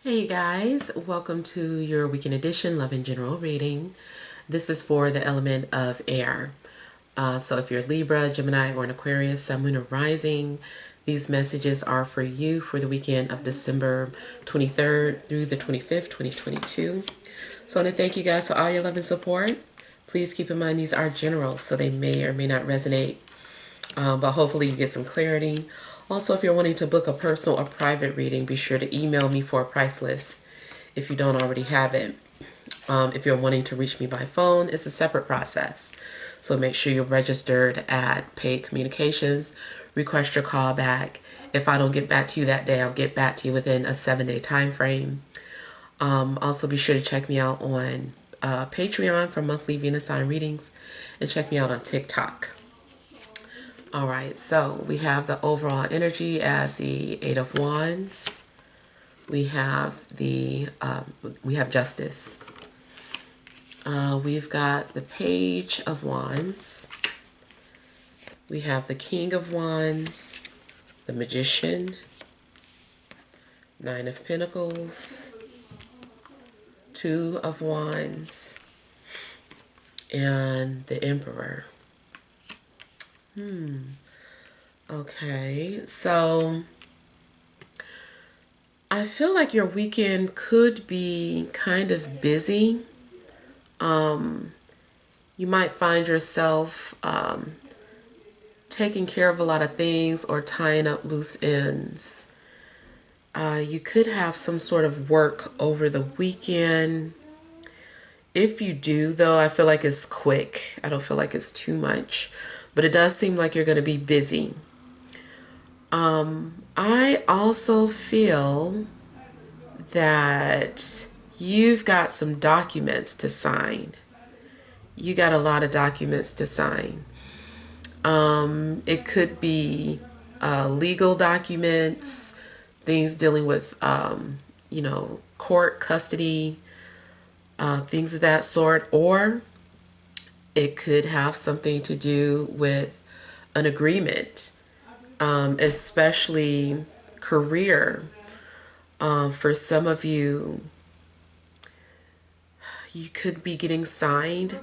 Hey guys, welcome to your weekend edition Love in General reading. This is for the element of air. So if you're Libra, Gemini, or an Aquarius, Sun, Moon, or Rising, these messages are for you for the weekend of December 23rd through the 25th, 2022. So I want to thank you guys for all your love and support. Please keep in mind these are general, so they may or may not resonate, but hopefully you get some clarity. Also, if you're wanting to book a personal or private reading, be sure to email me for a price list if you don't already have it. If you're wanting to reach me by phone, it's a separate process. So make sure you're registered at Paid Communications, request your call back. If I don't get back to you that day, I'll get back to you within a 7-day time frame. Also, be sure to check me out on Patreon for monthly Venus sign readings, and check me out on TikTok. All right, so we have the overall energy as the Eight of Wands. We have Justice. We've got the Page of Wands. We have the King of Wands, the Magician, Nine of Pentacles, Two of Wands, and the Emperor. Okay, so I feel like your weekend could be kind of busy. You might find yourself taking care of a lot of things or tying up loose ends. You could have some sort of work over the weekend. If you do, though, I feel like it's quick. I don't feel like it's too much. But it does seem like you're going to be busy. I also feel that you've got some documents to sign. You got a lot of documents to sign. It could be legal documents, things dealing with, court custody, things of that sort, or it could have something to do with an agreement, especially career. For some of you, you could be getting signed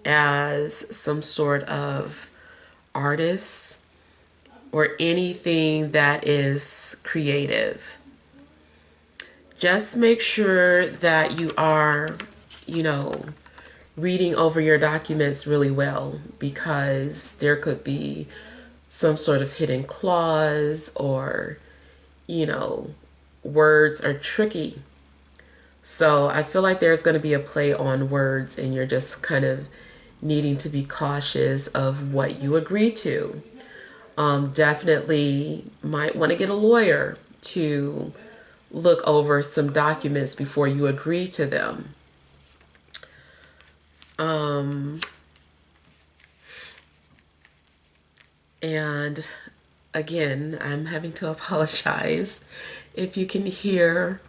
as some sort of artist or anything that is creative. Just make sure that you are, reading over your documents really well, because there could be some sort of hidden clause, or, words are tricky. So I feel like there's going to be a play on words, and you're just kind of needing to be cautious of what you agree to. Definitely might want to get a lawyer to look over some documents before you agree to them. And again, I'm having to apologize if you can hear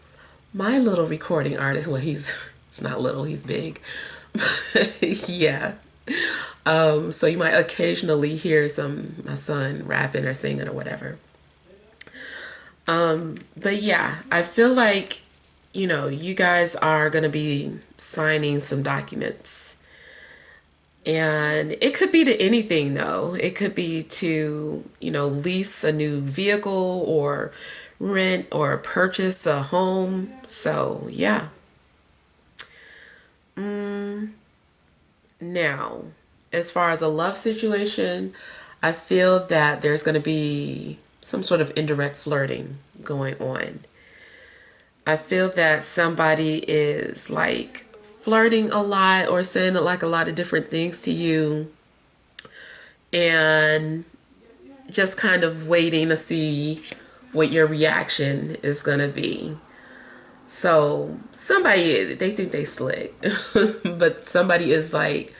my little recording artist. Well, it's not little, he's big. Yeah. So you might occasionally hear my son rapping or singing or whatever. But yeah, I feel like, you guys are going to be signing some documents. And it could be to anything, though. It could be to, lease a new vehicle, or rent or purchase a home. So, yeah. Now, as far as a love situation, I feel that there's going to be some sort of indirect flirting going on. I feel that somebody is like flirting a lot or saying like a lot of different things to you, and just kind of waiting to see what your reaction is going to be. So somebody, they think they slick, but somebody is like,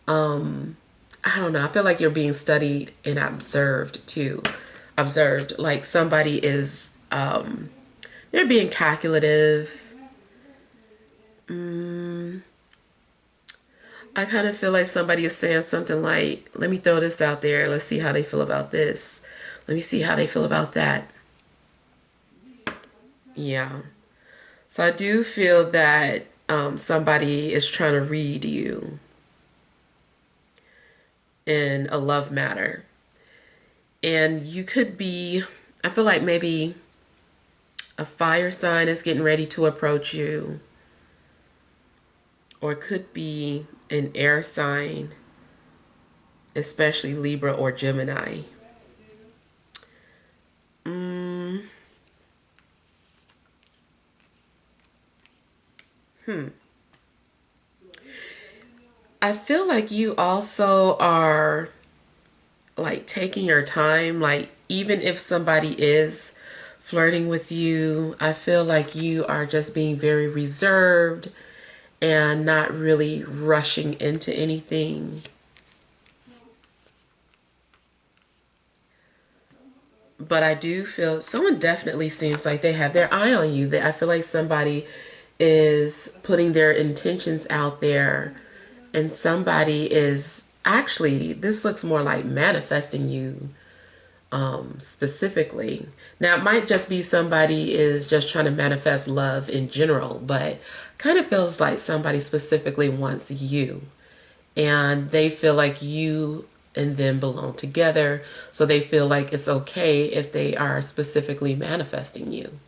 I don't know. I feel like you're being studied and observed too. Observed, like somebody is, they're being calculative. I kind of feel like somebody is saying something like, let me throw this out there. Let's see how they feel about this. Let me see how they feel about that. Yeah. So I do feel that somebody is trying to read you in a love matter. And you could be, I feel like maybe a fire sign is getting ready to approach you, or it could be an air sign, especially Libra or Gemini. Mm, I feel like you also are like taking your time, like even if somebody is flirting with you, I feel like you are just being very reserved and not really rushing into anything. But I do feel someone definitely seems like they have their eye on you. That I feel like somebody is putting their intentions out there, and somebody is actually, this looks more like manifesting you specifically. Now, it might just be somebody is just trying to manifest love in general, but kind of feels like somebody specifically wants you, and they feel like you and them belong together, so they feel like it's okay if they are specifically manifesting you.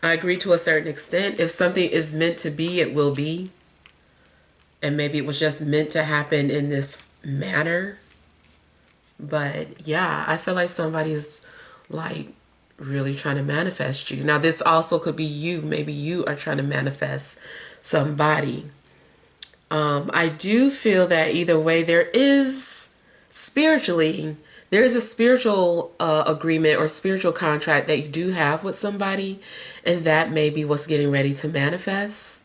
I agree to a certain extent. If something is meant to be, it will be, and maybe it was just meant to happen in this manner. But yeah, I feel like somebody's like really trying to manifest you. Now, this also could be you. Maybe you are trying to manifest somebody. I do feel that either way, there is spiritually, there is a spiritual agreement or spiritual contract that you do have with somebody, and that may be what's getting ready to manifest.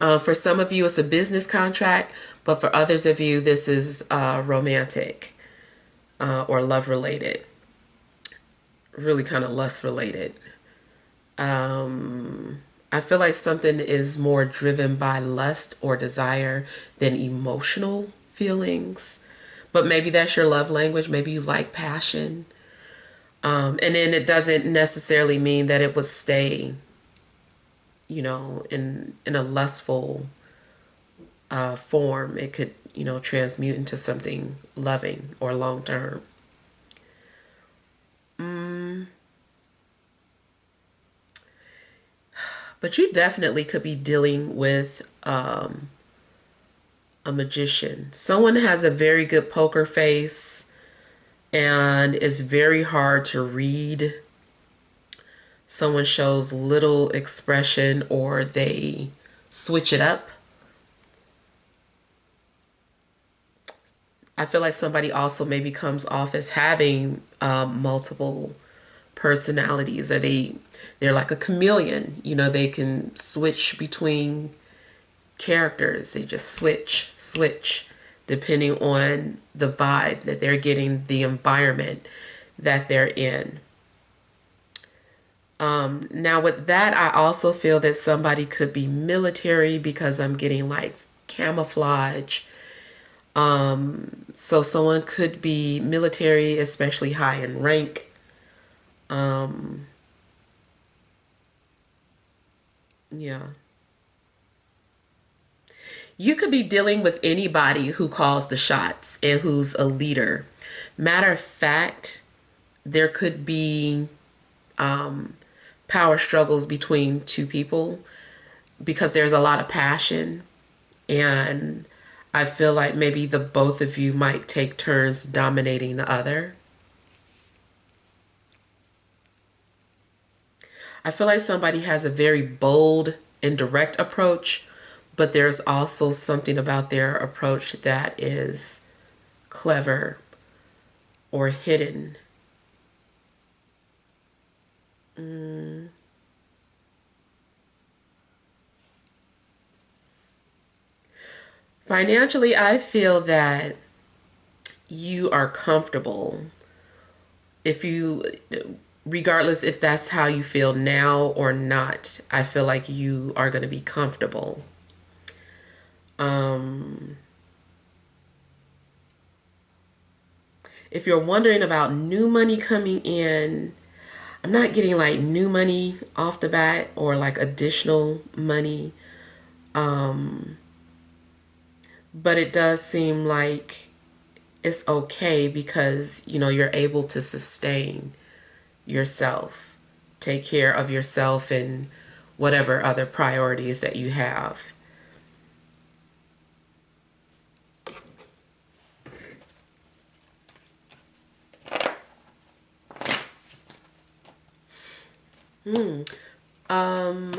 For some of you, it's a business contract, but for others of you, this is romantic or love related, really kind of lust related. I feel like something is more driven by lust or desire than emotional feelings. But maybe that's your love language. Maybe you like passion. And then it doesn't necessarily mean that it would stay, in a lustful form. It could, transmute into something loving or long term. But you definitely could be dealing with a magician. Someone has a very good poker face and is very hard to read. Someone shows little expression or they switch it up. I feel like somebody also maybe comes off as having multiple personalities, or they're like a chameleon. They can switch between characters. They just switch depending on the vibe that they're getting, the environment that they're in. Now with that, I also feel that somebody could be military because I'm getting like camouflage. So someone could be military, especially high in rank. Yeah. You could be dealing with anybody who calls the shots and who's a leader. Matter of fact, there could be power struggles between two people because there's a lot of passion, and I feel like maybe the both of you might take turns dominating the other. I feel like somebody has a very bold and direct approach, but there's also something about their approach that is clever or hidden. Financially, I feel that you are comfortable. If you, regardless if that's how you feel now or not, I feel like you are going to be comfortable. If you're wondering about new money coming in, I'm not getting like new money off the bat or like additional money. But it does seem like it's okay because, you know, you're able to sustain yourself, take care of yourself and whatever other priorities that you have.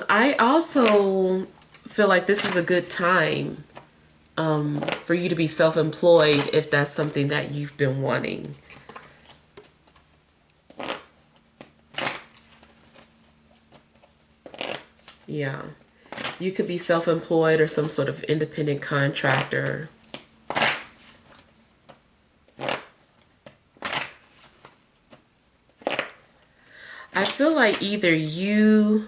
I also feel like this is a good time for you to be self-employed if that's something that you've been wanting. Yeah. You could be self-employed or some sort of independent contractor. I feel like either you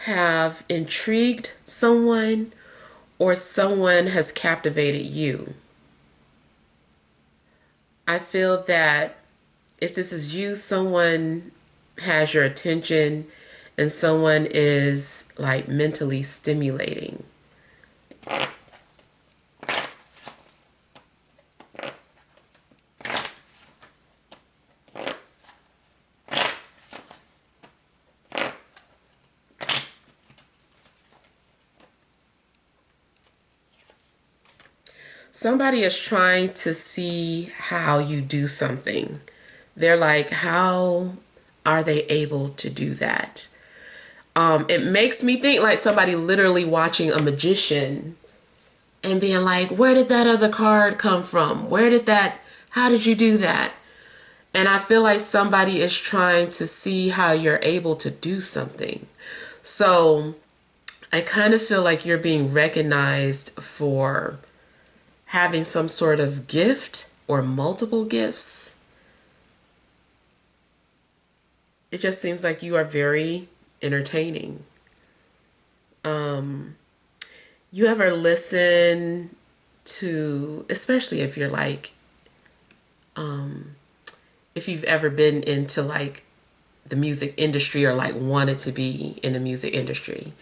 have intrigued someone or someone has captivated you. I feel that if this is you, someone has your attention and someone is like mentally stimulating. Somebody is trying to see how you do something. They're like, how are they able to do that? It makes me think like somebody literally watching a magician and being like, where did that other card come from? How did you do that? And I feel like somebody is trying to see how you're able to do something. So I kind of feel like you're being recognized for having some sort of gift or multiple gifts. It just seems like you are very entertaining. You ever listen to, especially if you're like, if you've ever been into like the music industry or like wanted to be in the music industry.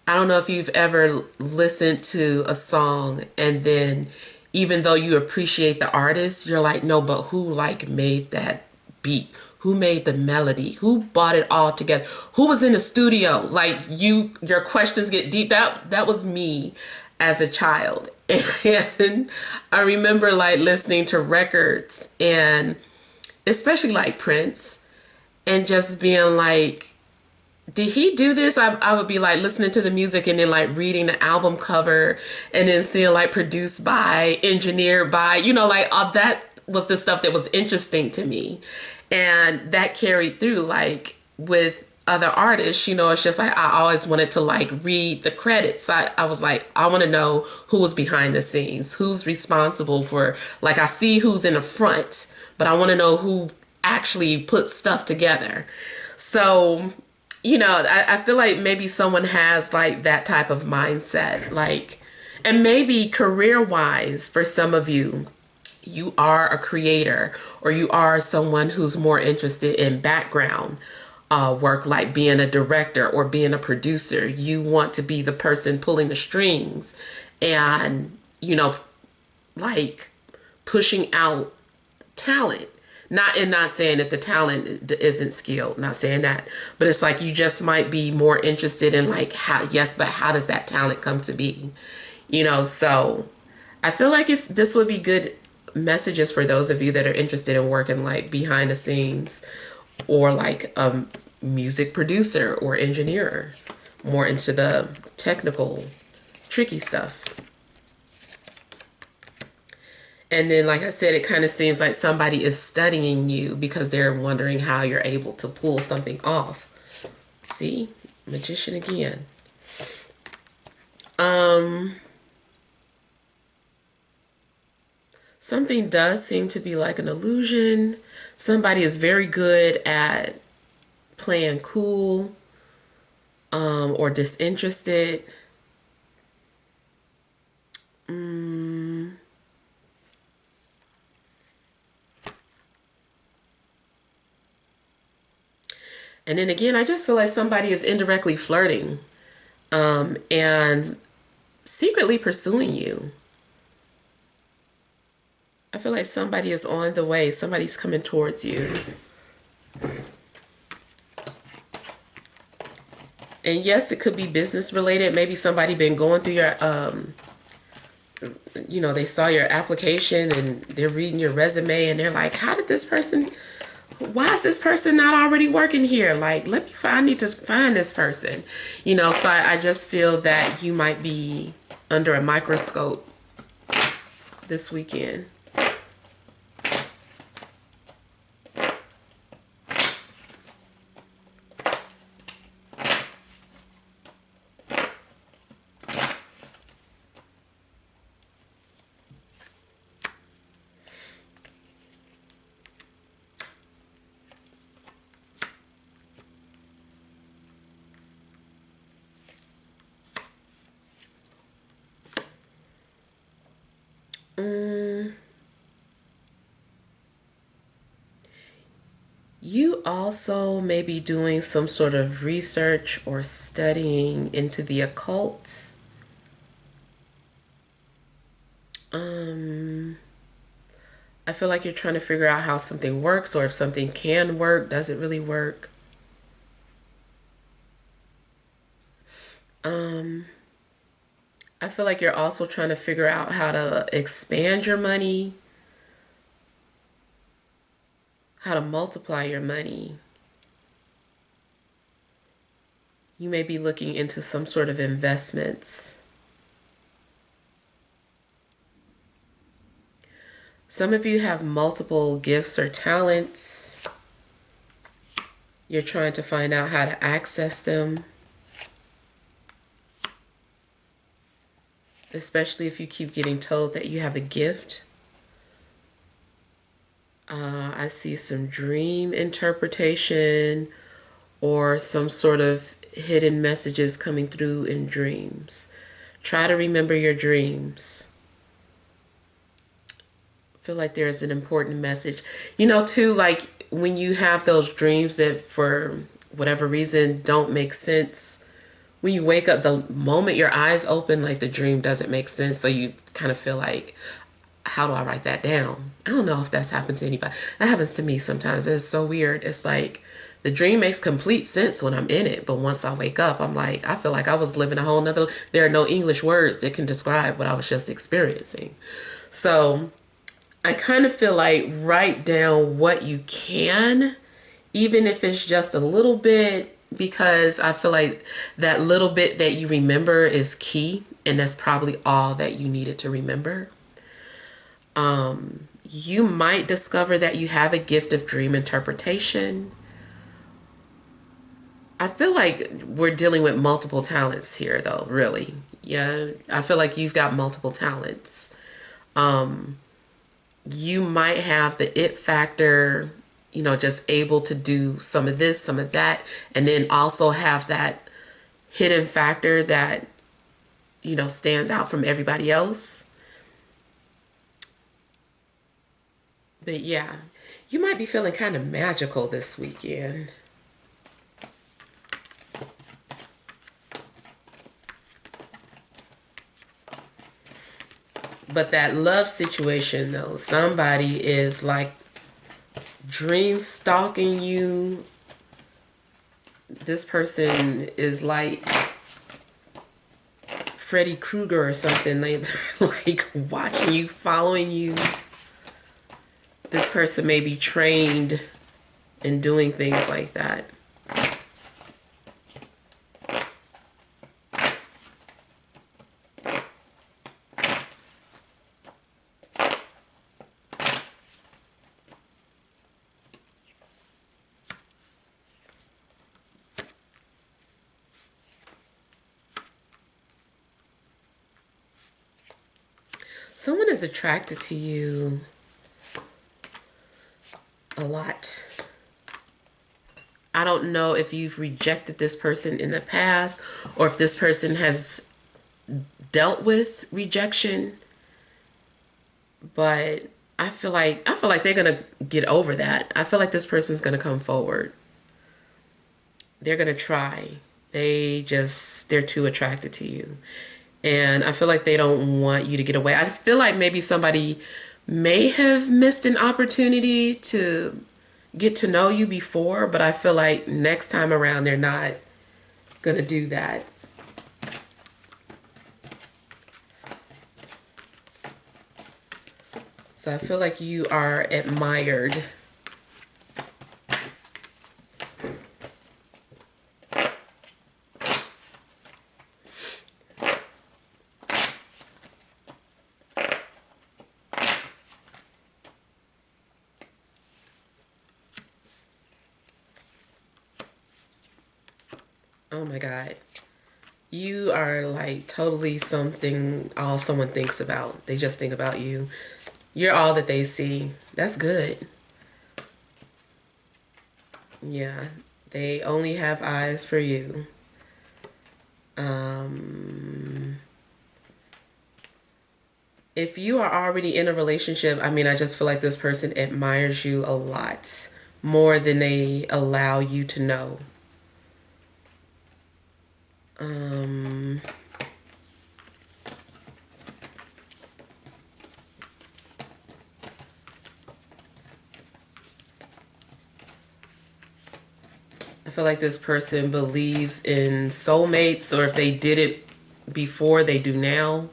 I don't know if you've ever listened to a song and then even though you appreciate the artist, you're like, no, but who like made that beat? Who made the melody? Who brought it all together? Who was in the studio? Like your questions get deep. That was me as a child. And I remember like listening to records and especially like Prince and just being like, did he do this? I would be like listening to the music and then like reading the album cover and then seeing like produced by, engineered by, you know, like all that was the stuff that was interesting to me. And that carried through like with other artists, you know, it's just like I always wanted to like read the credits. I was like, I want to know who was behind the scenes, who's responsible for, like, I see who's in the front, but I want to know who actually put stuff together. So you know, I feel like maybe someone has like that type of mindset, like, and maybe career wise for some of you, you are a creator or you are someone who's more interested in background work, like being a director or being a producer. You want to be the person pulling the strings and, you know, like pushing out talent. Not saying that the talent isn't skilled, not saying that, but it's like you just might be more interested in like how, yes, but how does that talent come to be? You know, so I feel like this would be good messages for those of you that are interested in working like behind the scenes or like a music producer or engineer, more into the technical, tricky stuff. And then, like I said, it kind of seems like somebody is studying you because they're wondering how you're able to pull something off. See? Magician again. Something does seem to be like an illusion. Somebody is very good at playing cool or disinterested. And then again, I just feel like somebody is indirectly flirting, and secretly pursuing you. I feel like somebody is on the way. Somebody's coming towards you. And yes, it could be business related. Maybe somebody been going through your, they saw your application and they're reading your resume and they're like, why is this person not already working here? Like, I need to find this person. So I just feel that you might be under a microscope this weekend. You also may be doing some sort of research or studying into the occult. I feel like you're trying to figure out how something works, or if something can work, does it really work? I feel like you're also trying to figure out how to expand your money, how to multiply your money. You may be looking into some sort of investments. Some of you have multiple gifts or talents. You're trying to find out how to access them. Especially if you keep getting told that you have a gift. I see some dream interpretation or some sort of hidden messages coming through in dreams. Try to remember your dreams. I feel like there's an important message. Too, like when you have those dreams that for whatever reason don't make sense, when you wake up, the moment your eyes open, like the dream doesn't make sense. So you kind of feel like, how do I write that down? I don't know if that's happened to anybody. That happens to me sometimes. It's so weird. It's like the dream makes complete sense when I'm in it. But once I wake up, I'm like, I feel like I was living a whole nother, there are no English words that can describe what I was just experiencing. So I kind of feel like write down what you can, even if it's just a little bit, because I feel like that little bit that you remember is key, and that's probably all that you needed to remember. You might discover that you have a gift of dream interpretation. I feel like we're dealing with multiple talents here, though, really. Yeah, I feel like you've got multiple talents. You might have the it factor, just able to do some of this, some of that, and then also have that hidden factor that, stands out from everybody else. But yeah, you might be feeling kind of magical this weekend. But that love situation, though, somebody is like dream stalking you. This person is like Freddy Krueger or something. They're like watching you, following you. This person may be trained in doing things like that. Someone is attracted to you a lot. I don't know if you've rejected this person in the past or if this person has dealt with rejection, but I feel like they're going to get over that. I feel like this person's going to come forward. they're going to try. They're too attracted to you. And I feel like they don't want you to get away. I feel like maybe somebody may have missed an opportunity to get to know you before, but I feel like next time around they're not going to do that. So I feel like you are admired. Oh my God. You are like totally something all someone thinks about. They just think about you. You're all that they see. That's good. Yeah. They only have eyes for you. If you are already in a relationship, I mean, I just feel like this person admires you a lot more than they allow you to know. I feel like this person believes in soulmates, or if they did it before, they do now.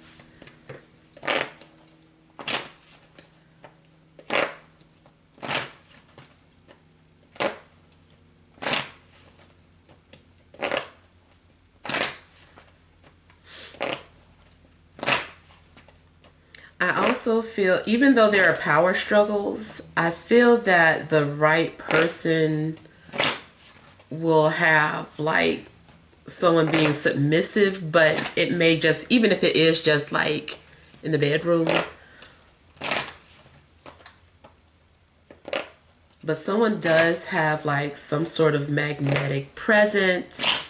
I also feel, even though there are power struggles, I feel that the right person will have like someone being submissive, but it may just, even if it is just like in the bedroom, but someone does have like some sort of magnetic presence.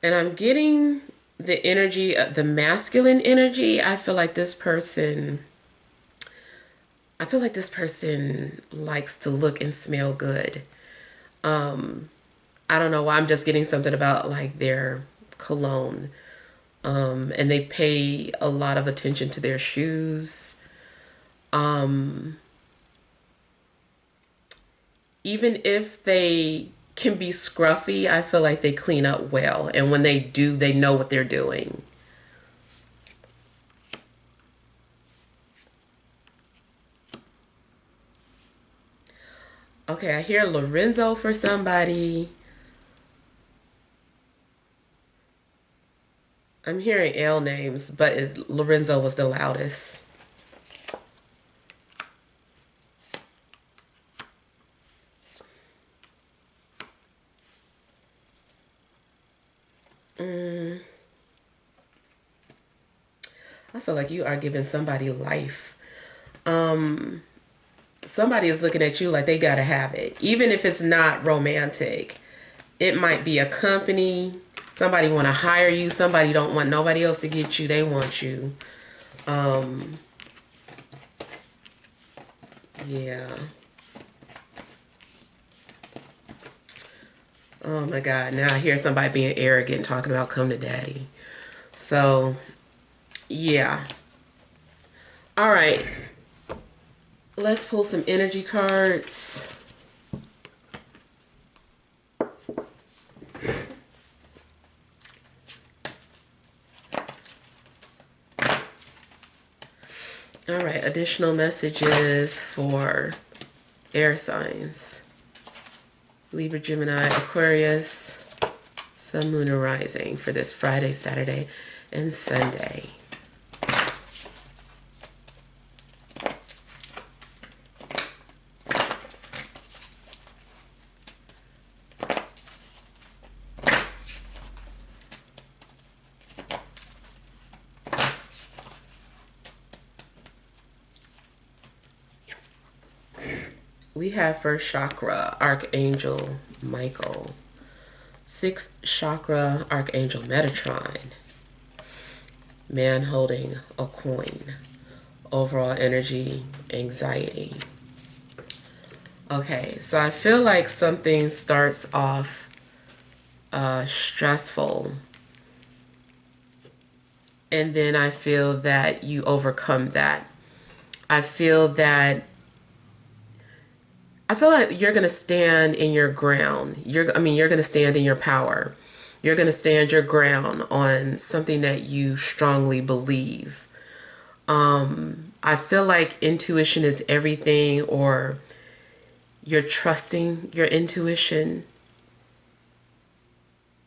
And I'm getting the energy, the masculine energy. I feel like this person likes to look and smell good. I don't know why, I'm just getting something about like their cologne. And they pay a lot of attention to their shoes. Even if they can be scruffy, I feel like they clean up well. And when they do, they know what they're doing. Okay, I hear Lorenzo for somebody. I'm hearing L names, but Lorenzo was the loudest. I feel like you are giving somebody life. Somebody is looking at you like they gotta have it. Even if it's not romantic. It might be a company. Somebody want to hire you. Somebody don't want nobody else to get you. They want you. Yeah. Oh my God. Now I hear somebody being arrogant talking about come to daddy. So, yeah. All right. Let's pull some energy cards. All right. Additional messages for air signs. Libra, Gemini, Aquarius, Sun, Moon, or Rising for this Friday, Saturday, and Sunday. We have first chakra, Archangel Michael. 6th chakra, Archangel Metatron. Man holding a coin. Overall energy, anxiety. Okay, so I feel like something starts off stressful, and then I feel that you overcome that. I feel like you're going to stand in your ground. You're going to stand in your power. You're going to stand your ground on something that you strongly believe. I feel like intuition is everything, or you're trusting your intuition.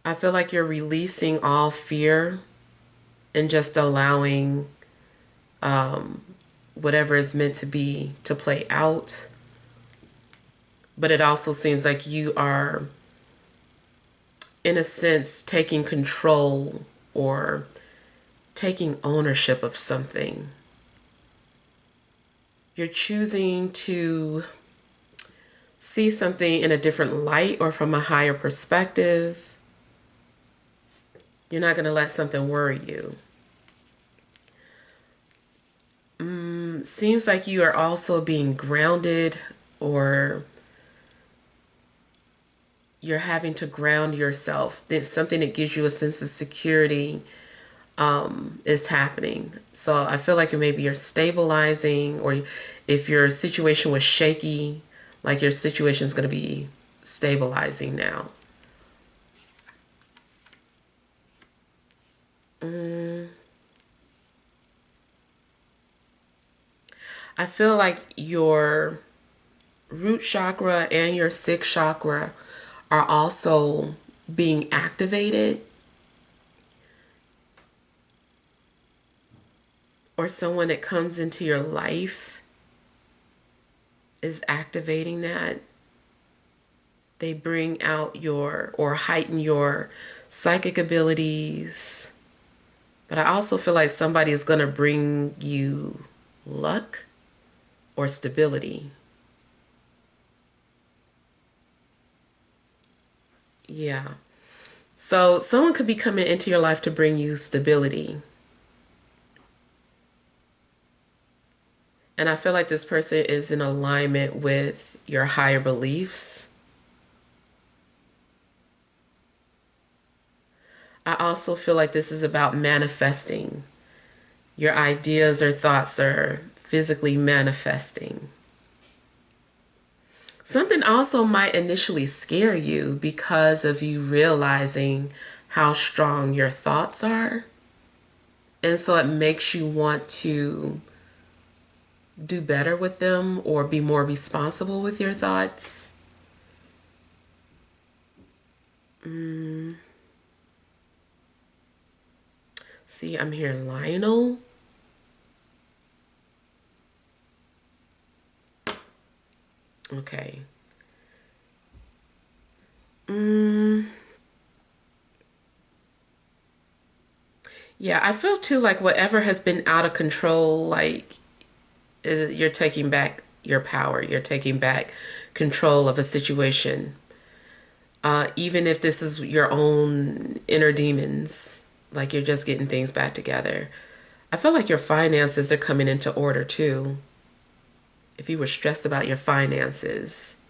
I feel like you're releasing all fear and just allowing whatever is meant to be to play out. But it also seems like you are, in a sense, taking control or taking ownership of something. You're choosing to see something in a different light or from a higher perspective. You're not going to let something worry you. Seems like you are also being grounded, or you're having to ground yourself. It's something that gives you a sense of security is happening. So I feel like maybe you're stabilizing, or if your situation was shaky, like your situation is going to be stabilizing now. I feel like your root chakra and your 6th chakra are also being activated, or someone that comes into your life is activating that. They bring out your, or heighten your psychic abilities. But I also feel like somebody is going to bring you luck or stability. Yeah. So someone could be coming into your life to bring you stability. And I feel like this person is in alignment with your higher beliefs. I also feel like this is about manifesting. Your ideas or thoughts are physically manifesting. Something also might initially scare you because of you realizing how strong your thoughts are. And so it makes you want to do better with them or be more responsible with your thoughts. See, I'm here, Lionel. Okay. Yeah, I feel too like whatever has been out of control, like you're taking back your power. You're taking back control of a situation. Even if this is your own inner demons, like you're just getting things back together. I feel like your finances are coming into order too. If you were stressed about your finances,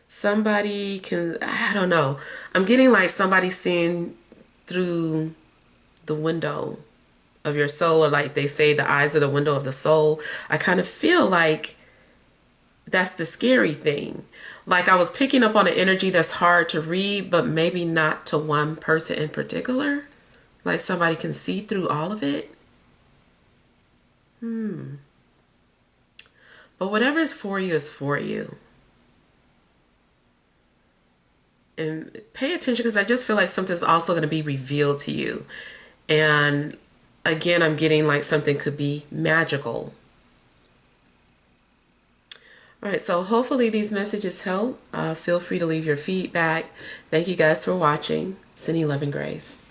somebody can, I don't know. I'm getting like somebody seeing through the window of your soul, or like they say, the eyes are the window of the soul. I kind of feel like that's the scary thing. Like I was picking up on an energy that's hard to read, but maybe not to one person in particular. Like somebody can see through all of it. But whatever is for you is for you. And pay attention, because I just feel like something's also going to be revealed to you. And again, I'm getting like something could be magical. All right, so hopefully these messages help. Feel free to leave your feedback. Thank you guys for watching. Sending love and grace.